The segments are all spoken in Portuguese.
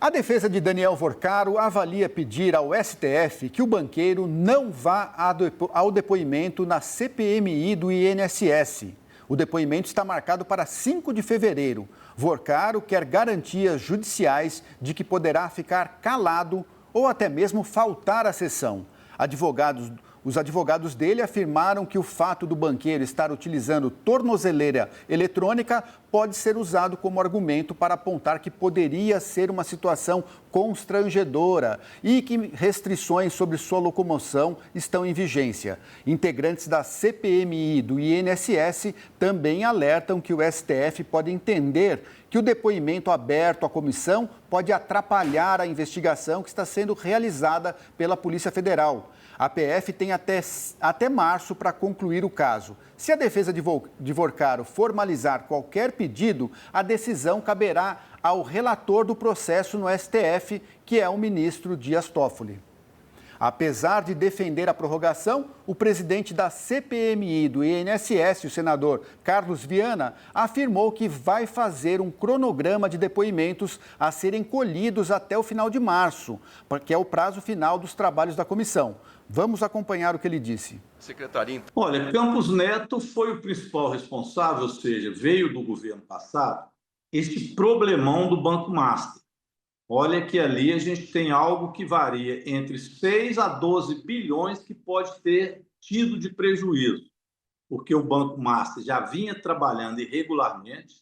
A defesa de Daniel Vorcaro avalia pedir ao STF que o banqueiro não vá ao depoimento na CPMI do INSS. O depoimento está marcado para 5 de fevereiro. Vorcaro quer garantias judiciais de que poderá ficar calado ou até mesmo faltar à sessão. Os advogados dele afirmaram que o fato do banqueiro estar utilizando tornozeleira eletrônica pode ser usado como argumento para apontar que poderia ser uma situação constrangedora e que restrições sobre sua locomoção estão em vigência. Integrantes da CPMI do INSS também alertam que o STF pode entender que o depoimento aberto à comissão pode atrapalhar a investigação que está sendo realizada pela Polícia Federal. A PF tem até março para concluir o caso. Se a defesa de Vorcaro formalizar qualquer pedido, a decisão caberá ao relator do processo no STF, que é o ministro Dias Toffoli. Apesar de defender a prorrogação, o presidente da CPMI do INSS, o senador Carlos Viana, afirmou que vai fazer um cronograma de depoimentos a serem colhidos até o final de março, que é o prazo final dos trabalhos da comissão. Vamos acompanhar o que ele disse. Secretaria. Olha, Campos Neto foi o principal responsável, ou seja, veio do governo passado, este problemão do Banco Master. Olha que ali a gente tem algo que varia entre 6 a 12 bilhões que pode ter tido de prejuízo, porque o Banco Master já vinha trabalhando irregularmente,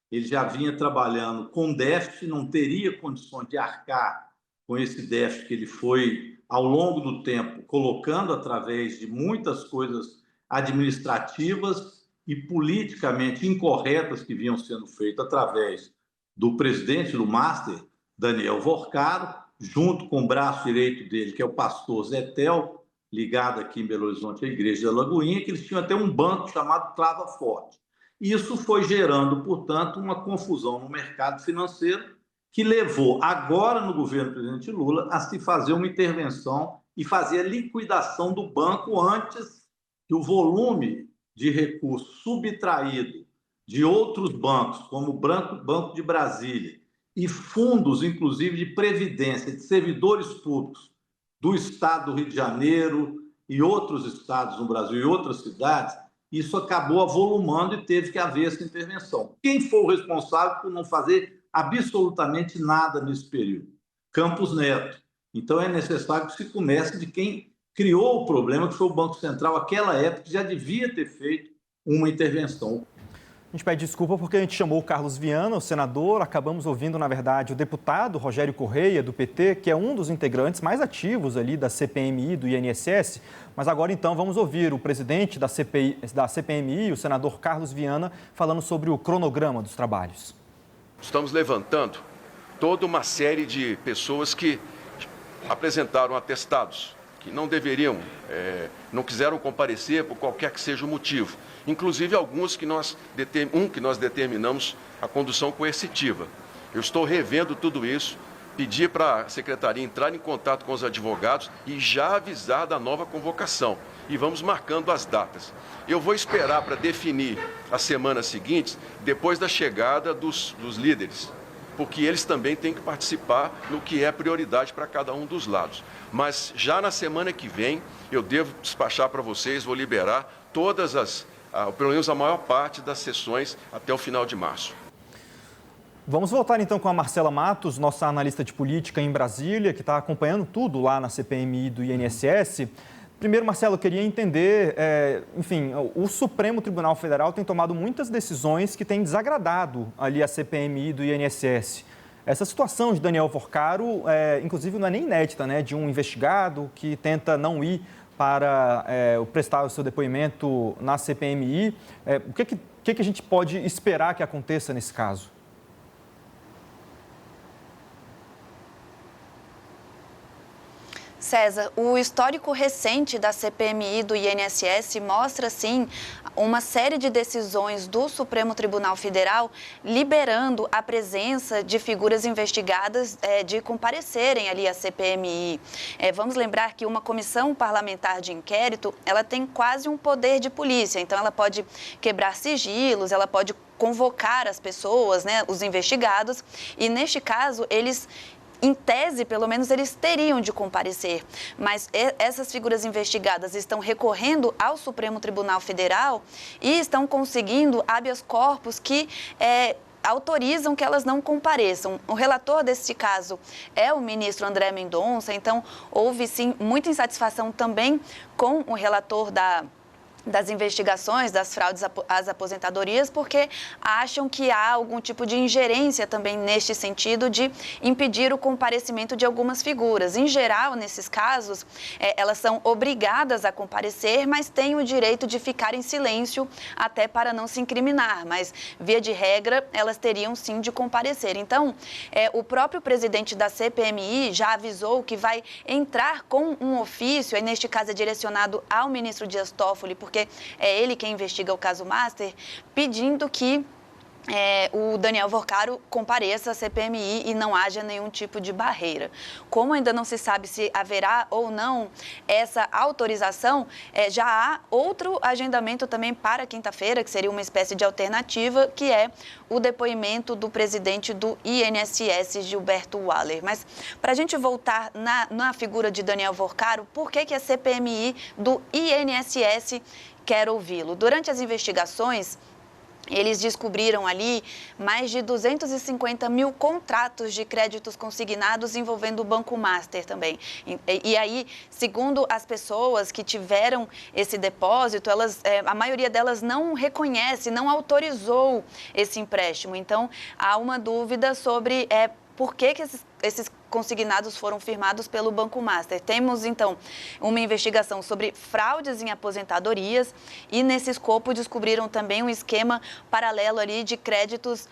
ele já vinha trabalhando com déficit, não teria condições de arcar com esse déficit que ele foi, ao longo do tempo, colocando através de muitas coisas administrativas e politicamente incorretas que vinham sendo feitas através do presidente do Master, Daniel Vorcaro, junto com o braço direito dele, que é o pastor Zetel, ligado aqui em Belo Horizonte à Igreja da Lagoinha, que eles tinham até um banco chamado Trava Forte. Isso foi gerando, portanto, uma confusão no mercado financeiro que levou, agora no governo do presidente Lula, a se fazer uma intervenção e fazer a liquidação do banco antes que o volume de recursos subtraído de outros bancos, como o Banco de Brasília, e fundos, inclusive, de previdência de servidores públicos do estado do Rio de Janeiro e outros estados no Brasil e outras cidades, isso acabou avolumando e teve que haver essa intervenção. Quem foi o responsável por não fazer absolutamente nada nesse período? Campos Neto. Então é necessário que se comece de quem criou o problema, que foi o Banco Central, naquela época, que já devia ter feito uma intervenção. A gente pede desculpa porque a gente chamou o Carlos Viana, o senador, acabamos ouvindo, na verdade, o deputado Rogério Correia, do PT, que é um dos integrantes mais ativos ali da CPMI, do INSS. Mas agora, então, vamos ouvir o presidente da CPMI, o senador Carlos Viana, falando sobre o cronograma dos trabalhos. Estamos levantando toda uma série de pessoas que apresentaram atestados, que não deveriam, não quiseram comparecer por qualquer que seja o motivo. Inclusive alguns que nós determinamos a condução coercitiva. Eu estou revendo tudo isso, pedi para a secretaria entrar em contato com os advogados e já avisar da nova convocação. E vamos marcando as datas. Eu vou esperar para definir as semanas seguintes, depois da chegada dos líderes, porque eles também têm que participar no que é prioridade para cada um dos lados. Mas já na semana que vem, eu devo despachar para vocês, vou liberar todas pelo menos a maior parte das sessões até o final de março. Vamos voltar então com a Marcela Matos, nossa analista de política em Brasília, que está acompanhando tudo lá na CPMI do INSS. Primeiro, Marcelo, eu queria entender, o Supremo Tribunal Federal tem tomado muitas decisões que têm desagradado ali a CPMI do INSS. Essa situação de Daniel Vorcaro, inclusive, não é nem inédita, né? De um investigado que tenta não ir para prestar o seu depoimento na CPMI. O que a gente pode esperar que aconteça nesse caso? César, o histórico recente da CPMI do INSS mostra, sim, uma série de decisões do Supremo Tribunal Federal liberando a presença de figuras investigadas de comparecerem ali à CPMI. Vamos lembrar que uma comissão parlamentar de inquérito, ela tem quase um poder de polícia, então ela pode quebrar sigilos, ela pode convocar as pessoas, né, os investigados, e neste caso eles em tese, pelo menos, eles teriam de comparecer. Mas essas figuras investigadas estão recorrendo ao Supremo Tribunal Federal e estão conseguindo habeas corpus que autorizam que elas não compareçam. O relator deste caso é o ministro André Mendonça, então houve sim muita insatisfação também com o relator das investigações, das fraudes às aposentadorias, porque acham que há algum tipo de ingerência também neste sentido de impedir o comparecimento de algumas figuras. Em geral, nesses casos, elas são obrigadas a comparecer, mas têm o direito de ficar em silêncio até para não se incriminar, mas, via de regra, elas teriam sim de comparecer. Então, o próprio presidente da CPMI já avisou que vai entrar com um ofício, neste caso é direcionado ao ministro Dias Toffoli, porque é ele quem investiga o caso Master, pedindo que o Daniel Worcaro compareça à CPMI e não haja nenhum tipo de barreira. Como ainda não se sabe se haverá ou não essa autorização, já há outro agendamento também para quinta-feira, que seria uma espécie de alternativa, que é o depoimento do presidente do INSS, Gilberto Waller. Mas, para a gente voltar na figura de Daniel Worcaro, por que a CPMI do INSS quer ouvi-lo? Durante as investigações, eles descobriram ali mais de 250 mil contratos de créditos consignados envolvendo o Banco Master também. E aí, segundo as pessoas que tiveram esse depósito, a maioria delas não reconhece, não autorizou esse empréstimo. Então, há uma dúvida sobre por que esses consignados foram firmados pelo Banco Master. Temos, então, uma investigação sobre fraudes em aposentadorias e, nesse escopo, descobriram também um esquema paralelo ali de créditos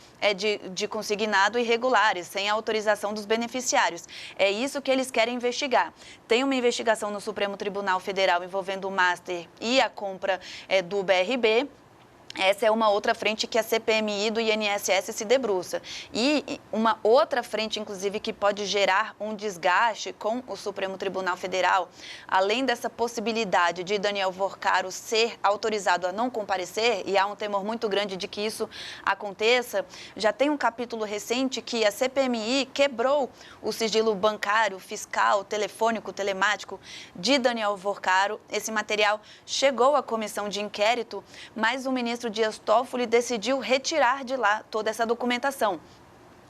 de consignado irregulares, sem autorização dos beneficiários. É isso que eles querem investigar. Tem uma investigação no Supremo Tribunal Federal envolvendo o Master e a compra do BRB. Essa é uma outra frente que a CPMI do INSS se debruça. E uma outra frente, inclusive, que pode gerar um desgaste com o Supremo Tribunal Federal, além dessa possibilidade de Daniel Worcaro ser autorizado a não comparecer, e há um temor muito grande de que isso aconteça, já tem um capítulo recente que a CPMI quebrou o sigilo bancário, fiscal, telefônico, telemático de Daniel Worcaro. Esse material chegou à comissão de inquérito, mas o ministro Dias Toffoli decidiu retirar de lá toda essa documentação.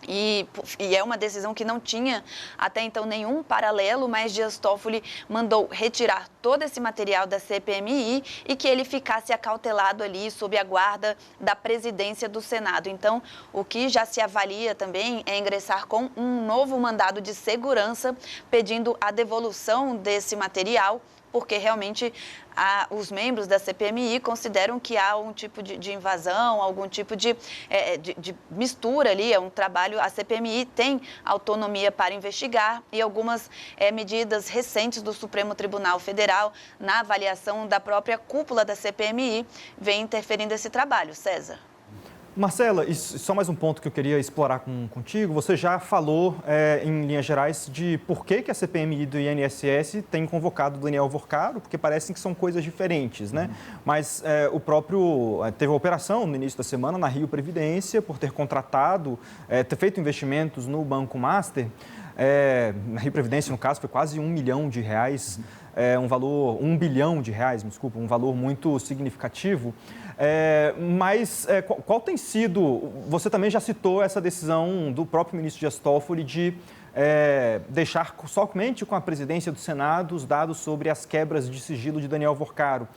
E é uma decisão que não tinha até então nenhum paralelo, mas Dias Toffoli mandou retirar todo esse material da CPMI e que ele ficasse acautelado ali sob a guarda da presidência do Senado. Então, o que já se avalia também é ingressar com um novo mandado de segurança pedindo a devolução desse material, porque realmente os membros da CPMI consideram que há um tipo de invasão, algum tipo de mistura ali, é um trabalho, a CPMI tem autonomia para investigar e algumas medidas recentes do Supremo Tribunal Federal, na avaliação da própria cúpula da CPMI, vem interferindo esse trabalho. César. Marcela, e só mais um ponto que eu queria explorar contigo. Você já falou, em linhas gerais, de por que a CPMI do INSS tem convocado o Daniel Worcaro, porque parecem que são coisas diferentes, né? Mas o próprio teve uma operação no início da semana na Rio Previdência por ter contratado, ter feito investimentos no Banco Master. Na Rio Previdência, no caso, foi quase R$1 milhão, R$1 bilhão, desculpa, um valor muito significativo. Mas qual tem sido, você também já citou essa decisão do próprio ministro Dias Toffoli de deixar somente com a presidência do Senado os dados sobre as quebras de sigilo de Daniel Worcaro.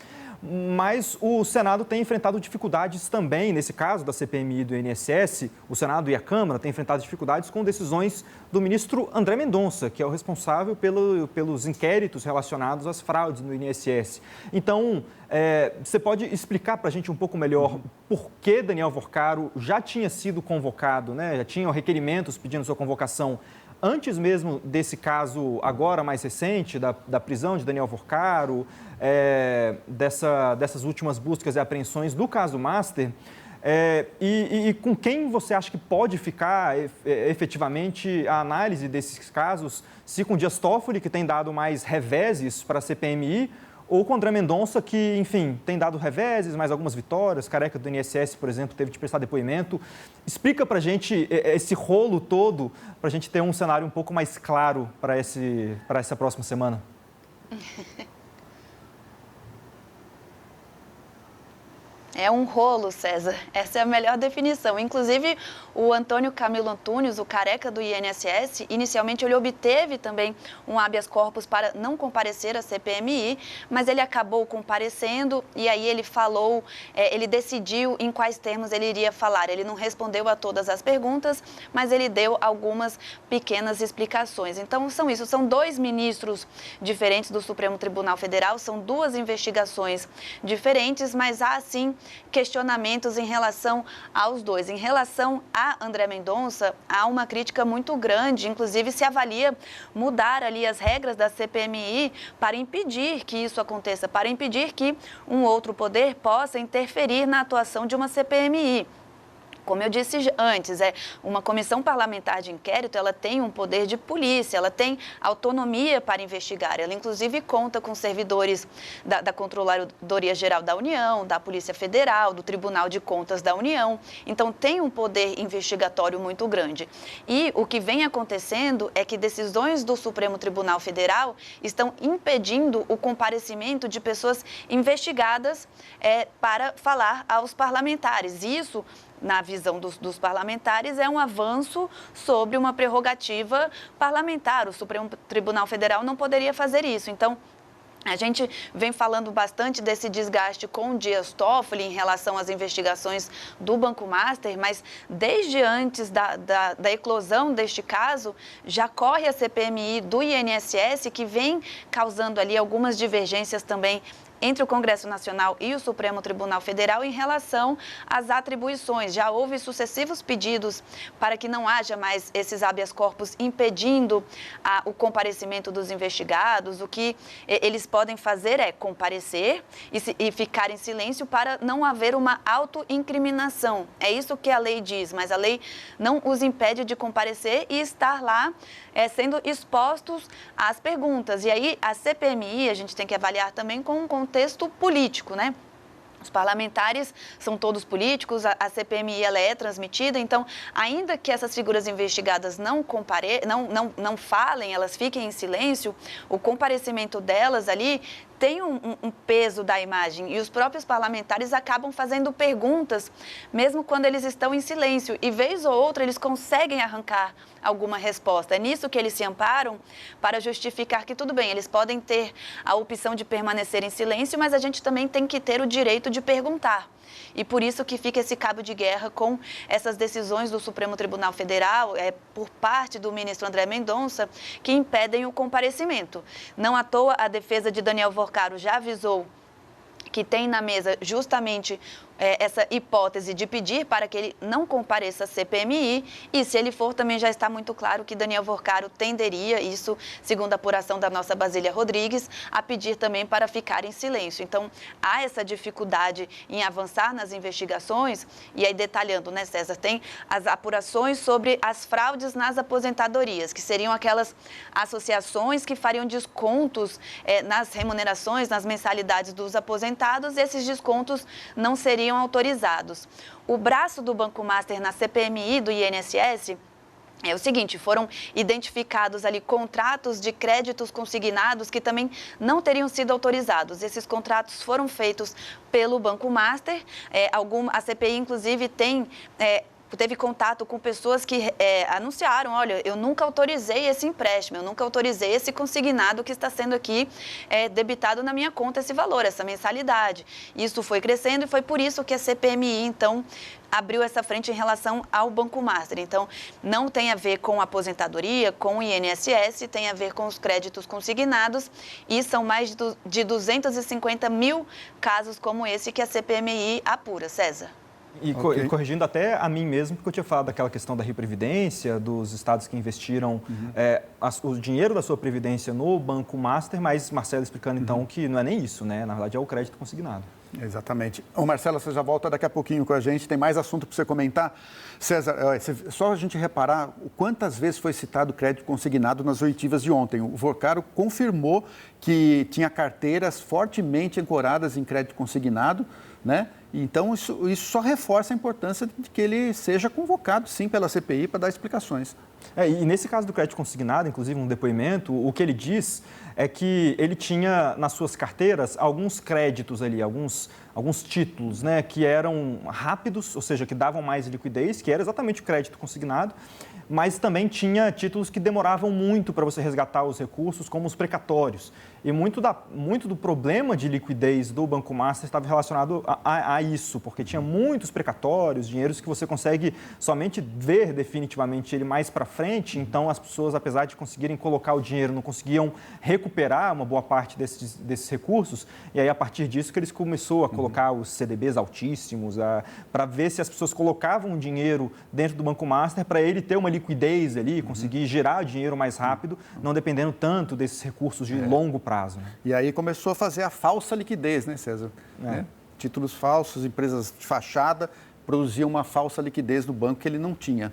Mas o Senado tem enfrentado dificuldades também, nesse caso da CPMI do INSS, o Senado e a Câmara têm enfrentado dificuldades com decisões do ministro André Mendonça, que é o responsável pelos inquéritos relacionados às fraudes no INSS. Então, você pode explicar para a gente um pouco melhor por que Daniel Worcaro já tinha sido convocado, né? Já tinham requerimentos pedindo sua convocação antes mesmo desse caso agora mais recente, da prisão de Daniel Worcaro, dessas últimas buscas e apreensões do caso Master, e com quem você acha que pode ficar efetivamente a análise desses casos, se com Dias Toffoli, que tem dado mais reveses para a CPMI, ou com o André Mendonça, que, enfim, tem dado reveses, mais algumas vitórias. Careca do INSS, por exemplo, teve de prestar depoimento. Explica para a gente esse rolo todo, para a gente ter um cenário um pouco mais claro para essa próxima semana. É um rolo, César. Essa é a melhor definição. Inclusive, o Antônio Camilo Antunes, o careca do INSS, inicialmente ele obteve também um habeas corpus para não comparecer à CPMI, mas ele acabou comparecendo e aí ele falou, ele decidiu em quais termos ele iria falar. Ele não respondeu a todas as perguntas, mas ele deu algumas pequenas explicações. Então, são 2 ministros diferentes do Supremo Tribunal Federal, são 2 investigações diferentes, mas há, sim, questionamentos em relação aos 2. Em relação a André Mendonça, há uma crítica muito grande, inclusive se avalia mudar ali as regras da CPMI para impedir que isso aconteça, para impedir que um outro poder possa interferir na atuação de uma CPMI. Como eu disse antes, uma comissão parlamentar de inquérito, ela tem um poder de polícia, ela tem autonomia para investigar. Ela, inclusive, conta com servidores da Controladoria Geral da União, da Polícia Federal, do Tribunal de Contas da União. Então, tem um poder investigatório muito grande. E o que vem acontecendo é que decisões do Supremo Tribunal Federal estão impedindo o comparecimento de pessoas investigadas para falar aos parlamentares. Isso, na visão dos parlamentares, é um avanço sobre uma prerrogativa parlamentar. O Supremo Tribunal Federal não poderia fazer isso. Então, a gente vem falando bastante desse desgaste com o Dias Toffoli em relação às investigações do Banco Master, mas desde antes da eclosão deste caso, já corre a CPMI do INSS, que vem causando ali algumas divergências também entre o Congresso Nacional e o Supremo Tribunal Federal em relação às atribuições. Já houve sucessivos pedidos para que não haja mais esses habeas corpus impedindo o comparecimento dos investigados. O que eles podem fazer é comparecer e ficar em silêncio para não haver uma autoincriminação. É isso que a lei diz, mas a lei não os impede de comparecer e estar lá sendo expostos às perguntas. E aí a CPMI a gente tem que avaliar também com um contexto político, né? Os parlamentares são todos políticos, a CPMI ela é transmitida, então, ainda que essas figuras investigadas não falem, elas fiquem em silêncio, o comparecimento delas ali tem um peso da imagem e os próprios parlamentares acabam fazendo perguntas, mesmo quando eles estão em silêncio, e vez ou outra eles conseguem arrancar alguma resposta. É nisso que eles se amparam para justificar que tudo bem, eles podem ter a opção de permanecer em silêncio, mas a gente também tem que ter o direito de perguntar. E por isso que fica esse cabo de guerra com essas decisões do Supremo Tribunal Federal, por parte do ministro André Mendonça, que impedem o comparecimento. Não à toa, a defesa de Daniel Vorcaro já avisou que tem na mesa justamente essa hipótese de pedir para que ele não compareça à CPMI, e se ele for, também já está muito claro que Daniel Vorcaro tenderia, isso segundo a apuração da nossa Basília Rodrigues, a pedir também para ficar em silêncio. Então, há essa dificuldade em avançar nas investigações, e aí detalhando, né, César, tem as apurações sobre as fraudes nas aposentadorias, que seriam aquelas associações que fariam descontos nas remunerações, nas mensalidades dos aposentados, e esses descontos não seriam autorizados. O braço do Banco Master na CPMI do INSS é o seguinte: foram identificados ali contratos de créditos consignados que também não teriam sido autorizados. Esses contratos foram feitos pelo Banco Master. A CPI, inclusive, teve contato com pessoas que anunciaram, olha, eu nunca autorizei esse empréstimo, eu nunca autorizei esse consignado que está sendo aqui debitado na minha conta esse valor, essa mensalidade. Isso foi crescendo e foi por isso que a CPMI, então, abriu essa frente em relação ao Banco Master. Então, não tem a ver com a aposentadoria, com o INSS, tem a ver com os créditos consignados, e são mais de 250 mil casos como esse que a CPMI apura, César. E corrigindo até a mim mesmo, porque eu tinha falado daquela questão da Rio Previdência, dos estados que investiram o dinheiro da sua previdência no Banco Master, mas Marcelo explicando então que não é nem isso, né? Na verdade é o crédito consignado. Exatamente. Ô Marcelo, você já volta daqui a pouquinho com a gente, tem mais assunto para você comentar. César, só a gente reparar quantas vezes foi citado o crédito consignado nas oitivas de ontem. O Vocaro confirmou que tinha carteiras fortemente ancoradas em crédito consignado, né? Então, isso só reforça a importância de que ele seja convocado, sim, pela CPI para dar explicações. E nesse caso do crédito consignado, inclusive um depoimento, o que ele diz é que ele tinha nas suas carteiras alguns créditos ali, alguns títulos, né, que eram rápidos, ou seja, que davam mais liquidez, que era exatamente o crédito consignado, mas também tinha títulos que demoravam muito para você resgatar os recursos, como os precatórios. E muito do problema de liquidez do Banco Master estava relacionado a isso, porque tinha muitos precatórios, dinheiros que você consegue somente ver definitivamente ele mais para frente. Então, as pessoas, apesar de conseguirem colocar o dinheiro, não conseguiam recuperar uma boa parte desses recursos. E aí, a partir disso, que eles começaram a colocar os CDBs altíssimos, para ver se as pessoas colocavam o dinheiro dentro do Banco Master para ele ter uma liquidez ali, conseguir gerar dinheiro mais rápido, não dependendo tanto desses recursos de longo prazo. Né? E aí começou a fazer a falsa liquidez, né, César? Né? Títulos falsos, empresas de fachada produziam uma falsa liquidez no banco que ele não tinha.